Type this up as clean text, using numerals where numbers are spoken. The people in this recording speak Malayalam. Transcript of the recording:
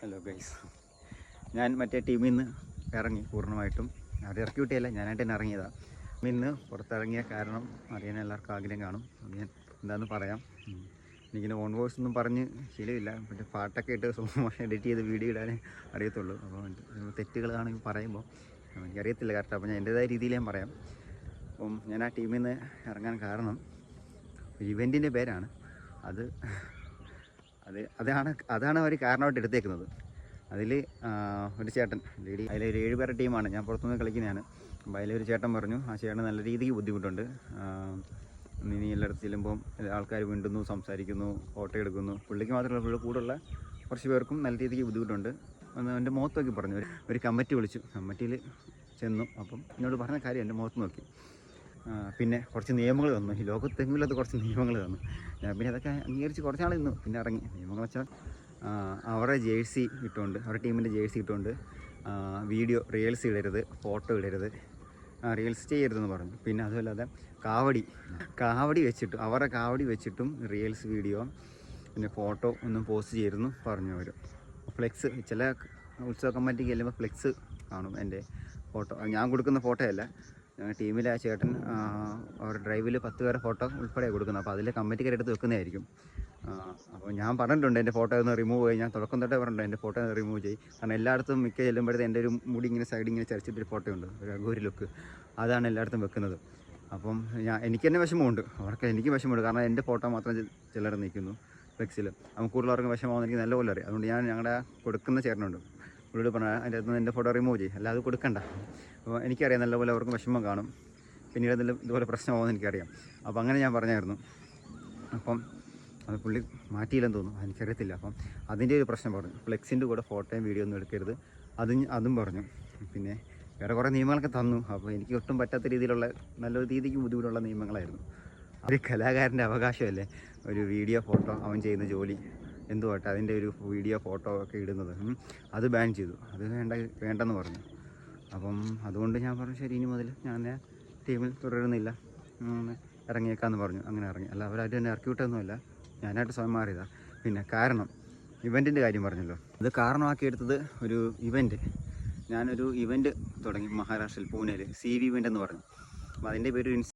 ഹലോ ഗൈസ്, ഞാൻ മറ്റേ ടീമിൽ നിന്ന് ഇറങ്ങി പൂർണ്ണമായിട്ടും. അത് ഇറക്കി വിട്ടിയല്ല, ഞാനായിട്ട് തന്നെ ഇറങ്ങിയതാണ്. ഇന്ന് പുറത്തിറങ്ങിയ കാരണം അറിയാൻ എല്ലാവർക്കും ആഗ്രഹം കാണും. അത് ഞാൻ എന്താണെന്ന് പറയാം. എനിക്കിങ്ങനെ ഓൺ വോയിസ് ഒന്നും പറഞ്ഞ് ശീലമില്ല. മറ്റേ പാട്ടൊക്കെ ഇട്ട് എഡിറ്റ് ചെയ്ത് വീഡിയോ ഇടാനേ അറിയത്തുള്ളൂ. അപ്പോൾ തെറ്റുകളാണെങ്കിൽ പറയുമ്പോൾ എനിക്കറിയത്തില്ല കറക്റ്റ്. അപ്പോൾ ഞാൻ എൻ്റേതായ രീതിയിൽ ഞാൻ പറയാം. അപ്പം ഞാൻ ആ ടീമിൽ നിന്ന് ഇറങ്ങാൻ കാരണം ഇവൻറ്റിൻ്റെ പേരാണ് അത്. അതാണ് അവർ കാരണമായിട്ട് എടുത്തേക്കുന്നത്. അതിൽ ഒരു ചേട്ടൻ അതിലൊരു 7 പേരുടെ ടീമാണ്. ഞാൻ പുറത്തുനിന്ന് കളിക്കുന്നതാണ്. അപ്പോൾ അതിലൊരു ചേട്ടൻ പറഞ്ഞു, ആ ചേട്ടൻ നല്ല രീതിക്ക് ബുദ്ധിമുട്ടുണ്ട്. ഇനി എല്ലായിടത്ത് ചെല്ലുമ്പം ആൾക്കാർ മിണ്ടുന്നു, സംസാരിക്കുന്നു, ഫോട്ടോ എടുക്കുന്നു. പുള്ളിക്ക് മാത്രമല്ല, പുള്ളി കൂടുള്ള കുറച്ച് പേർക്കും നല്ല രീതിക്ക് ബുദ്ധിമുട്ടുണ്ട്. എൻ്റെ മുഖത്ത് നോക്കി പറഞ്ഞു. ഒരു കമ്മിറ്റി വിളിച്ചു. കമ്മിറ്റിയിൽ ചെന്നു. അപ്പം എന്നോട് പറഞ്ഞ കാര്യം എൻ്റെ മുഖത്ത് നോക്കി. പിന്നെ കുറച്ച് നിയമങ്ങൾ തന്നു. ഈ ലോകത്തെങ്കിലത് കുറച്ച് നിയമങ്ങൾ തന്നു. ഞാൻ പിന്നെ അതൊക്കെ അംഗീകരിച്ച് കുറച്ച് നാൾ നിന്നു. പിന്നെ ഇറങ്ങി. നിയമങ്ങൾ വെച്ചാൽ അവരുടെ ജേഴ്സി ഇട്ടുകൊണ്ട്, അവരുടെ ടീമിൻ്റെ ജേഴ്സി ഇട്ടുകൊണ്ട് വീഡിയോ റീൽസ് ഇടരുത്, ഫോട്ടോ ഇടരുത്, റീൽസ് ചെയ്യരുതെന്ന് പറഞ്ഞു. പിന്നെ അതുമല്ലാതെ കാവടി വെച്ചിട്ടും, അവരുടെ കാവടി വെച്ചിട്ടും റീൽസ്, വീഡിയോ, പിന്നെ ഫോട്ടോ ഒന്നും പോസ്റ്റ് ചെയ്യരുതെന്ന് പറഞ്ഞു അവർ. ഫ്ലെക്സ്, ചില ഉത്സവ കമ്മിറ്റിക്ക് ചെല്ലുമ്പോൾ ഫ്ലെക്സ് കാണും. എൻ്റെ ഫോട്ടോ, ഞാൻ കൊടുക്കുന്ന ഫോട്ടോ അല്ല, ടീമിലെ ആ ചേട്ടൻ അവർ ഡ്രൈവിൽ 10 പേരെ ഫോട്ടോ ഉൾപ്പെടെ കൊടുക്കുന്നത്. അപ്പോൾ അതിൽ കമ്മിറ്റിക്കാരെടുത്ത് വെക്കുന്നതായിരിക്കും. അപ്പോൾ ഞാൻ പറഞ്ഞിട്ടുണ്ട് എൻ്റെ ഫോട്ടോ ഒന്ന് റിമൂവ് ചെയ്യും. ഞാൻ തുടക്കം തൊട്ടേ പറഞ്ഞിട്ടുണ്ട് എൻ്റെ ഫോട്ടോ ഒന്ന് റിമൂവ് ചെയ്യും. കാരണം എല്ലായിടത്തും മിക്ക ചെല്ലുമ്പോഴത്തെ എൻ്റെ ഒരു മുടി ഇങ്ങനെ സൈഡ് ഇങ്ങനെ ചരിച്ചിട്ടൊരു ഫോട്ടോ ഉണ്ട്, ഒരു അഘോരി ലുക്ക്. അതാണ് എല്ലായിടത്തും വെക്കുന്നത്. അപ്പം എനിക്ക് തന്നെ വിഷമമുണ്ട്, അവർക്ക് എനിക്ക് വിഷമമുണ്ട്. കാരണം എൻ്റെ ഫോട്ടോ മാത്രം ചിലർ നിൽക്കുന്നു ഫ്ലെക്സിൽ. നമുക്ക് കൂടുതലവർക്ക് വിഷമമാകുന്ന എനിക്ക് നല്ലപോലെ അറിയാം. അതുകൊണ്ട് ഞാൻ ഞങ്ങളുടെ കൊടുക്കുന്ന ചേട്ടനുണ്ട്, പുള്ളിയോട് പറഞ്ഞാൽ അതിൻ്റെ അകത്ത് നിന്ന് എൻ്റെ ഫോട്ടോ റിമൂവ് ചെയ്യും, അല്ലാതെ കൊടുക്കണ്ട. അപ്പോൾ എനിക്കറിയാം നല്ലപോലെ അവർക്ക് വിഷമം കാണും, പിന്നീട് അതിൽ ഇതുപോലെ പ്രശ്നമാകുമെന്ന് എനിക്കറിയാം. അപ്പോൾ അങ്ങനെ ഞാൻ പറഞ്ഞായിരുന്നു. അപ്പം അത് പുള്ളി മാറ്റിയില്ലെന്ന് തോന്നുന്നു, എനിക്കറിയത്തില്ല. അപ്പം അതിൻ്റെ ഒരു പ്രശ്നം പറഞ്ഞു. ഫ്ലെക്സിൻ്റെ കൂടെ ഫോട്ടോയും വീഡിയോ ഒന്നും എടുക്കരുത്, അതും പറഞ്ഞു. പിന്നെ വേറെ കുറേ നിയമങ്ങളൊക്കെ തന്നു. അപ്പോൾ എനിക്ക് ഒട്ടും പറ്റാത്ത രീതിയിലുള്ള, നല്ല രീതിക്ക് ബുദ്ധിമുട്ടുള്ള നിയമങ്ങളായിരുന്നു. ഒരു കലാകാരൻ്റെ അവകാശമല്ലേ ഒരു വീഡിയോ, ഫോട്ടോ, അവൻ ചെയ്യുന്ന ജോലി എന്തുമാട്ടെ അതിൻ്റെ ഒരു വീഡിയോ, ഫോട്ടോ ഒക്കെ ഇടുന്നത്. അത് ബാൻ ചെയ്തു. അത് വേണ്ടെന്ന് പറഞ്ഞു. അപ്പം അതുകൊണ്ട് ഞാൻ പറഞ്ഞു, ശരി, ഇനി മുതൽ ഞാൻ ടീമിൽ തുടരുന്നില്ല, ഇറങ്ങിയേക്കാമെന്ന് പറഞ്ഞു. അങ്ങനെ ഇറങ്ങി. അല്ല, അവരായിട്ട് തന്നെ ഇറക്കി വിട്ടൊന്നുമല്ല, ഞാനായിട്ട് സ്വയം മാറിയതാണ്. പിന്നെ കാരണം ഇവൻറ്റിൻ്റെ കാര്യം പറഞ്ഞല്ലോ, ഇത് കാരണമാക്കിയെടുത്തത് ഒരു ഇവൻറ്റ്. ഞാനൊരു ഇവൻറ്റ് തുടങ്ങി മഹാരാഷ്ട്രയിൽ, പൂനെയിൽ CV ഇവൻ്റ് എന്ന് പറഞ്ഞു. അപ്പോൾ അതിൻ്റെ പേര്